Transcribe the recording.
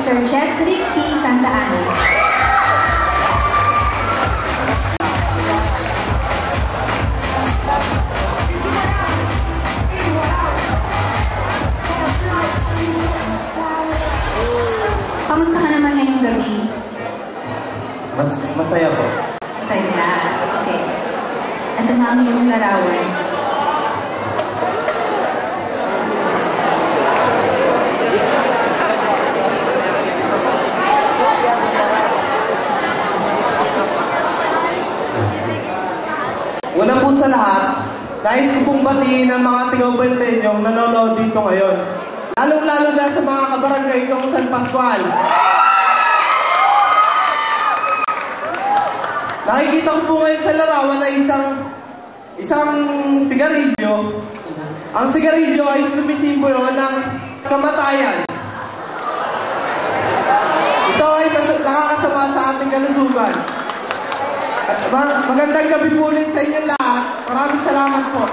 Mr. Chesrick P. Santa Ana. Kamusta ka naman ngayong gabi? Masaya po. Masaya na. Okay. Ito na ang iyong larawan. Una po sa lahat, nais ko pong batiin ang mga tiga-Ubaltenyong nanonood dito ngayon. Lalong-lalo na sa mga kabarangay kong San Pascual. Nakikita ko po ngayon sa larawan na isang sigarilyo. Ang sigarilyo ay sumisimbolo ng kamatayan. Ito ay nakakasama sa ating kalusugan. Magandang gabi po ulit sa inyo lahat. Maraming salamat po.